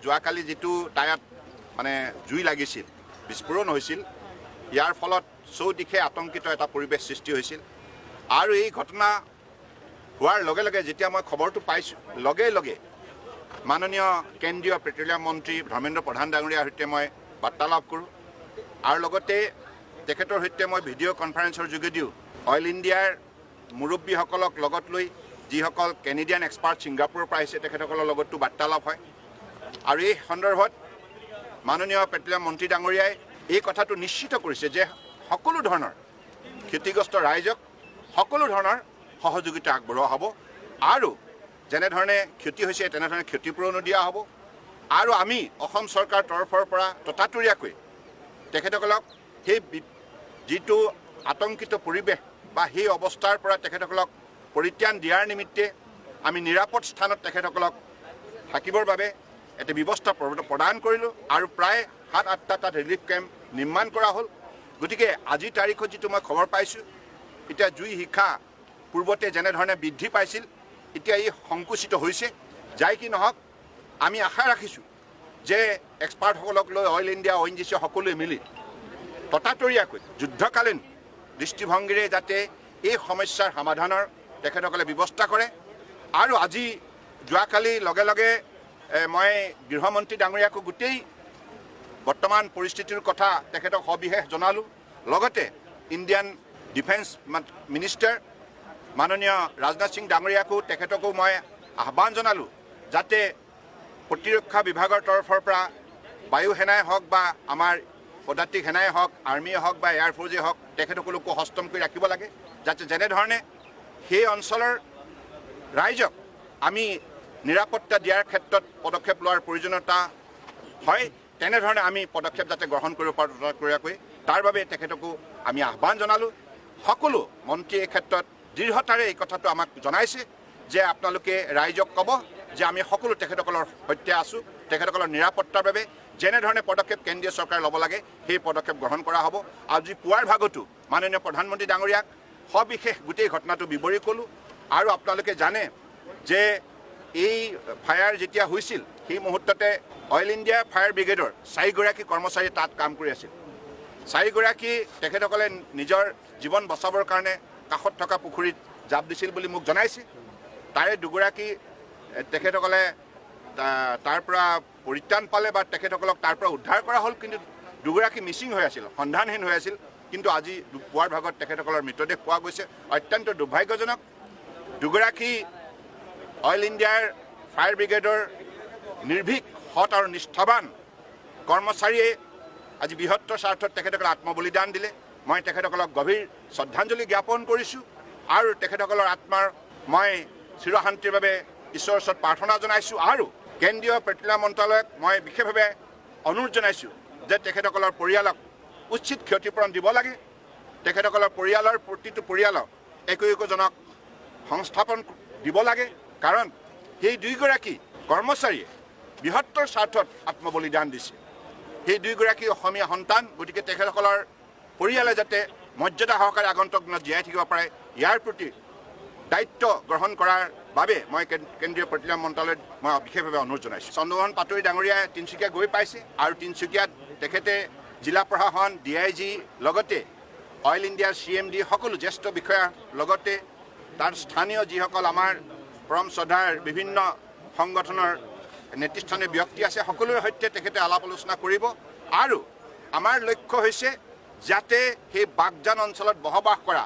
যোৱাকালি যিটো টায়াৰত মানে জুই লাগিছিল, বিস্ফোৰণ হৈছিল, ইয়াৰ ফলত চৌদিশে আতংকিত এটা পৰিৱেশ সৃষ্টি হৈছিল। আৰু এই ঘটনা হোৱাৰ লগে লগে যেতিয়া মই খবৰটো পাইছোঁ, লগে লগে মাননীয় কেন্দ্ৰীয় পেট্ৰলিয়াম মন্ত্ৰী ধৰ্মেন্দ্ৰ প্ৰধান ডাঙৰীয়াৰ সৈতে মই বাৰ্তালাপ কৰোঁ। আৰু লগতে তেখেতৰ সৈতে মই ভিডিঅ' কনফাৰেন্সৰ যোগেদিও অইল ইণ্ডিয়াৰ মুৰব্বীসকলক লগত লৈ যিসকল কেনেডিয়ান এক্সপাৰ্ট ছিংগাপুৰৰ পৰা আহিছে তেখেতসকলৰ লগতো বাৰ্তালাপ হয়। আৰু এই সন্দৰ্ভত মাননীয় পেট্ৰলিয়াম মন্ত্ৰী ডাঙৰীয়াই এই কথাটো নিশ্চিত কৰিছে যে সকলো ধৰণৰ ক্ষতিগ্ৰস্ত ৰাইজক সকলো ধৰণৰ সহযোগিতা আগবঢ়োৱা হ'ব আৰু যেনেধৰণে ক্ষতি হৈছে তেনেধৰণে ক্ষতিপূৰণো দিয়া হ'ব। আৰু আমি অসম চৰকাৰৰ তৰফৰ পৰা ততাতৈয়াকৈ তেখেতসকলক সেই যিটো আতংকিত পৰিৱেশ বা সেই অৱস্থাৰ পৰা তেখেতসকলক পৰিত্ৰাণ দিয়াৰ নিমিত্তে আমি নিৰাপদ স্থানত তেখেতসকলক থাকিবৰ বাবে এটা ব্যৱস্থা প্ৰদান কৰিলোঁ আৰু প্ৰায় 7-8টা তাত ৰিলিফ কেম্প নিৰ্মাণ কৰা হ'ল। গতিকে আজিৰ তাৰিখত যিটো মই খবৰ পাইছোঁ, এতিয়া জুই শিখা পূৰ্বতে যেনেধৰণে বৃদ্ধি পাইছিল এতিয়া ই সংকুচিত হৈছে। যাই কি নহওক, আমি আশা ৰাখিছোঁ যে এক্সপাৰ্টসকলক লৈ অইল ইণ্ডিয়া ONGC সকলোৱে মিলি ততাতৈয়াকৈ যুদ্ধকালীন দৃষ্টিভংগীৰে যাতে এই সমস্যাৰ সমাধানৰ তেখেতসকলে ব্যৱস্থা কৰে। আৰু আজি যোৱাকালি লগে লগে মই গৃহমন্ত্ৰী ডাঙৰীয়াকো গোটেই বৰ্তমান পৰিস্থিতিৰ কথা তেখেতক সবিশেষ জনালোঁ। লগতে ইণ্ডিয়ান ডিফেন্স মিনিষ্টাৰ মাননীয় ৰাজনাথ সিং ডাঙৰীয়াকো তেখেতকো মই আহ্বান জনালোঁ যাতে প্ৰতিৰক্ষা বিভাগৰ তৰফৰ পৰা বায়ু সেনাই হওক বা আমাৰ পদাতিক সেনাই হওক, আৰ্মিয়ে হওক বা এয়াৰফ'ৰ্চেই হওক, তেখেতসকলকো সষ্টম কৰি ৰাখিব লাগে যাতে যেনেধৰণে সেই অঞ্চলৰ ৰাইজক আমি নিৰাপত্তা দিয়াৰ ক্ষেত্ৰত পদক্ষেপ লোৱাৰ প্ৰয়োজনীয়তা হয়, তেনেধৰণে আমি পদক্ষেপ যাতে গ্ৰহণ কৰিব পাৰোঁ ততাতৈয়াকৈ, তাৰ বাবে তেখেতকো আমি আহ্বান জনালোঁ। সকলো মন্ত্ৰীয়ে এই ক্ষেত্ৰত দৃঢ়তাৰে এই কথাটো আমাক জনাইছে যে আপোনালোকে ৰাইজক ক'ব যে আমি সকলো তেখেতসকলৰ সৈতে আছোঁ, তেখেতসকলৰ নিৰাপত্তাৰ বাবে যেনেধৰণে পদক্ষেপ কেন্দ্ৰীয় চৰকাৰে ল'ব লাগে সেই পদক্ষেপ গ্ৰহণ কৰা হ'ব। আজি পুৱাৰ ভাগতো মাননীয় প্ৰধানমন্ত্ৰী ডাঙৰীয়াক সবিশেষ গোটেই ঘটনাটো বিৱৰি ক'লোঁ। আৰু আপোনালোকে জানে যে এই ফায়াৰ যেতিয়া হৈছিল সেই মুহূৰ্ততে অইল ইণ্ডিয়া ফায়াৰ ব্ৰিগেডৰ 4গৰাকী কৰ্মচাৰী তাত কাম কৰি আছিল। 4গৰাকী তেখেতসকলে নিজৰ জীৱন বচাবৰ কাৰণে কাষত থকা পুখুৰীত জাপ দিছিল বুলি মোক জনাইছে। তাৰে 2গৰাকী তেখেতসকলে তাৰ পৰা পৰিত্ৰাণ পালে বা তেখেতসকলক তাৰ পৰা উদ্ধাৰ কৰা হ'ল, কিন্তু 2গৰাকী মিচিং হৈ আছিল, সন্ধানহীন হৈ আছিল। কিন্তু আজি পুৱাৰ ভাগত তেখেতসকলৰ মৃতদেহ পোৱা গৈছে। অত্যন্ত দুৰ্ভাগ্যজনক। 2গৰাকী অইল ইণ্ডিয়াৰ ফায়াৰ ব্ৰিগেডৰ নিৰ্ভীক, সৎ আৰু নিষ্ঠাৱান কৰ্মচাৰীয়ে আজি বৃহত্তৰ স্বাৰ্থত তেখেতসকলে আত্মবলিদান দিলে। মই তেখেতসকলক গভীৰ শ্ৰদ্ধাঞ্জলি জ্ঞাপন কৰিছোঁ আৰু তেখেতসকলৰ আত্মাৰ মই চিৰশান্তিৰ বাবে ঈশ্বৰৰ ওচৰত প্ৰাৰ্থনা জনাইছোঁ। আৰু কেন্দ্ৰীয় পেট্ৰলিয়াম মন্ত্ৰালয়ক মই বিশেষভাৱে অনুৰোধ জনাইছোঁ যে তেখেতসকলৰ পৰিয়ালক উচিত ক্ষতিপূৰণ দিব লাগে। তেখেতসকলৰ পৰিয়ালৰ প্ৰতিটো পৰিয়ালক একোজনক সংস্থাপন দিব লাগে, কাৰণ সেই 2গৰাকী কৰ্মচাৰীয়ে বৃহত্তৰ স্বাৰ্থত আত্মবলিদান দিছে। সেই 2গৰাকী অসমীয়া সন্তান, গতিকে তেখেতসকলৰ পৰিয়ালে যাতে মৰ্যাদা সহকাৰে আগন্তুক দিনত জীয়াই থাকিব পাৰে ইয়াৰ প্ৰতি দায়িত্ব গ্ৰহণ কৰাৰ বাবে মই কেন্দ্ৰীয় পেট্ৰলিয়াম মন্ত্ৰালয়ত মই বিশেষভাৱে অনুৰোধ জনাইছোঁ। চন্দ্ৰমোহন পাটোৱাৰী ডাঙৰীয়াই তিনিচুকীয়া গৈ পাইছে আৰু তিনিচুকীয়াত তেখেতে জিলা প্ৰশাসন, DIG লগতে অইল ইণ্ডিয়াৰ CMD সকলো জ্যেষ্ঠ বিষয়াৰ লগতে তাৰ স্থানীয় যিসকল আমাৰ পৰম শ্ৰদ্ধাৰ বিভিন্ন সংগঠনৰ নেতৃস্থানীয় ব্যক্তি আছে সকলোৰে সৈতে তেখেতে আলাপ আলোচনা কৰিব। আৰু আমাৰ লক্ষ্য হৈছে যাতে সেই বাগজান অঞ্চলত বসবাস কৰা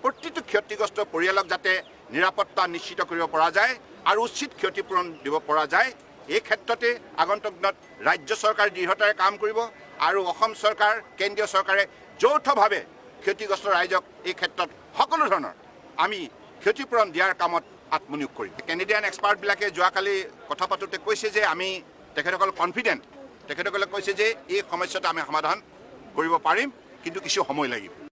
প্ৰতিটো ক্ষতিগ্ৰস্ত পৰিয়ালক যাতে নিৰাপত্তা নিশ্চিত কৰিব পৰা যায় আৰু উচিত ক্ষতিপূৰণ দিব পৰা যায়। এই ক্ষেত্ৰতে আগন্তুক দিনত ৰাজ্য চৰকাৰে দৃঢ়তাৰে কাম কৰিব আৰু অসম চৰকাৰ, কেন্দ্ৰীয় চৰকাৰে যৌথভাৱে ক্ষতিগ্ৰস্ত ৰাইজক এই ক্ষেত্ৰত সকলো ধৰণৰ আমি ক্ষতিপূৰণ দিয়াৰ কামত আত্মনিয়োগ কৰিম। কেনেডিয়ান এক্সপাৰ্টবিলাকে যোৱাকালি কথা পাতোঁতে কৈছে যে আমি তেখেতসকল কনফিডেণ্ট। তেখেতসকলে কৈছে যে এই সমস্যাটো আমি সমাধান কৰিব পাৰিম, কিন্তু কিছু সময় লাগিব।